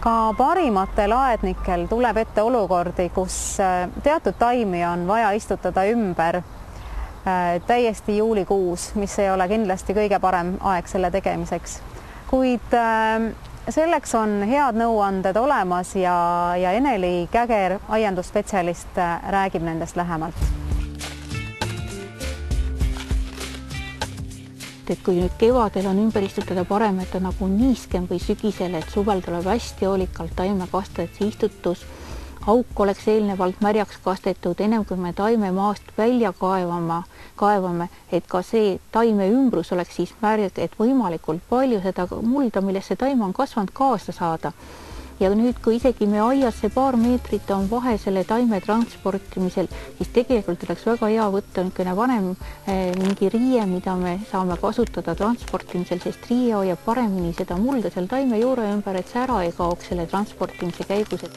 Ka parimatel aednikel tuleb ette olukordi, kus teatud taimi on vaja istutada ümber täiesti juulikuus, mis ei ole kindlasti kõige parem aeg selle tegemiseks. Kuid selleks on head nõuanded olemas ja Eneli Käger, aiandusspetsialist, räägib nendest lähemalt. Et kui nüüd kevadel on ümber istutada parem, et on nagu niiskem või sügisel, et suvel tuleb hästi hoolikalt taime kasta, et see istutus auk oleks eelnevalt märjaks kastetud, ennem kui me taime maast välja kaevame, et ka see taime ümbrus oleks siis märg, et võimalikult palju seda mulda, millest see taim on kasvanud, kaasa saada. Ja nüüd, kui isegi me aias see paar meetrit on vahe selle taime transportimisel, siis tegelikult oleks väga hea võtta niisugune vanem mingi riie, mida me saame kasutada transportimisel, sest riie hoiab paremini seda mulda seal taime juure ümber, et see ära ei kaoks selle transportimise käigus.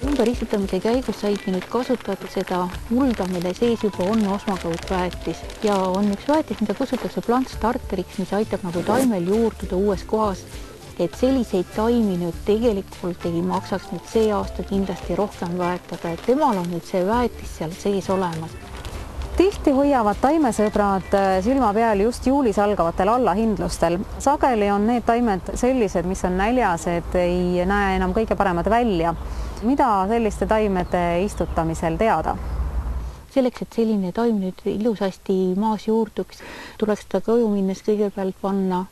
Ümberistutamise käigus saidki nüüd kasutada seda mulda, mille sees juba on osmakõudväetis. Ja on üks väetis, mida kasutatakse plantstarteriks, mis aitab nagu taimel juurduda uues kohas. Et selliseid taimi nüüd tegelikult ei maksaks nüüd see aasta kindlasti rohkem väetada, et temal on nüüd see väetis seal sees olemas. Tihti hoiavad taimesõbrad silma peal just juulis algavatel allahindlustel. Sageli on need taimed sellised, mis on näljased, ei näe enam kõige paremad välja. Mida selliste taimede istutamisel teada? Selleks, et selline taim nüüd ilusasti maas juurduks, tuleks ta koju minnes kõigepealt panna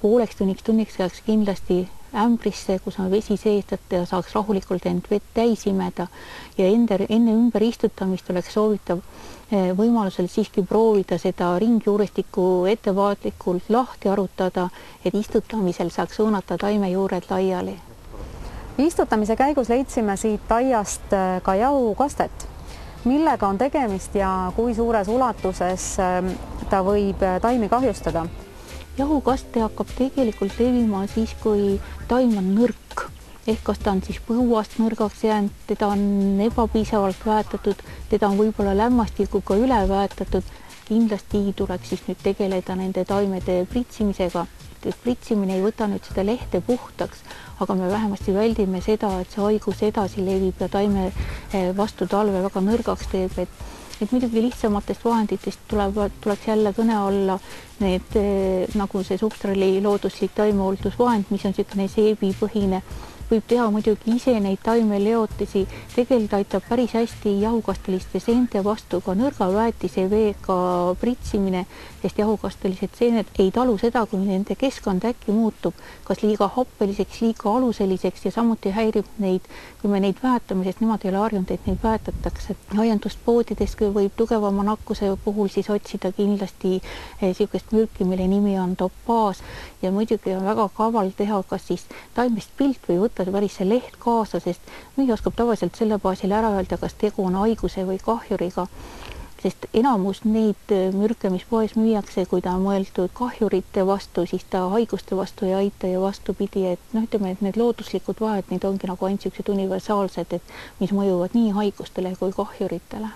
pooleks tunniks peaks kindlasti ämbrisse, kus on vesi sees, et saaks rahulikult end vett täis imeda ja enne ümber istutamist oleks soovitav võimalusel siiski proovida seda ringjuurestikku ettevaatlikult lahti arutada, et istutamisel saaks suunata taime juured laiali. Istutamise käigus leidsime siit aiast ka jahukastet. Millega on tegemist ja kui suures ulatuses ta võib taimi kahjustada? Jahukaste hakkab tegelikult levima siis, kui taim on nõrk. Ehk kas ta on siis põuast nõrgaks jäänud, teda on ebapiisavalt väetatud, teda on võib-olla lämmastikuga üle väetatud. Kindlasti tuleks siis nüüd tegeleda nende taimede pritsimisega. Pritsimine ei võta nüüd seda lehte puhtaks, aga me vähemasti väldime seda, et see haigus edasi levib ja taime vastu talve väga nõrgaks teeb, et muidugi lihtsamatest vahenditest tuleks jälle kõne olla need, nagu see substrali looduslik taimehooldusvahend, mis on niisugune seebipõhine. Võib teha muidugi ise neid taimeleotisi, tegelikult aitab päris hästi jahukasteliste seente vastu ka nõrga väetise veega pritsimine, sest jahukastelised seened ei talu seda, kui nende keskkond äkki muutub, kas liiga happeliseks, liiga aluseliseks ja samuti häirib neid, kui me neid väetame, sest nemad ei ole harjunud, et neid väetatakse. Aianduspoodides võib tugevama nakkuse puhul siis otsida kindlasti niisugust mürki, mille nimi on topaas ja muidugi on väga kaval teha kas siis taimest pilt või võtta päris see leht kaasa, sest müüja oskab tavaliselt selle baasil ära öelda, kas tegu on haiguse või kahjuriga, sest enamus neid mürke, mis poes müüakse, kui ta on mõeldud kahjurite vastu, siis ta haiguste vastu ei aita ja vastupidi, et ütleme, et need looduslikud vahed, need ongi nagu ainult niisugused universaalsed, et mis mõjuvad nii haigustele kui kahjuritele.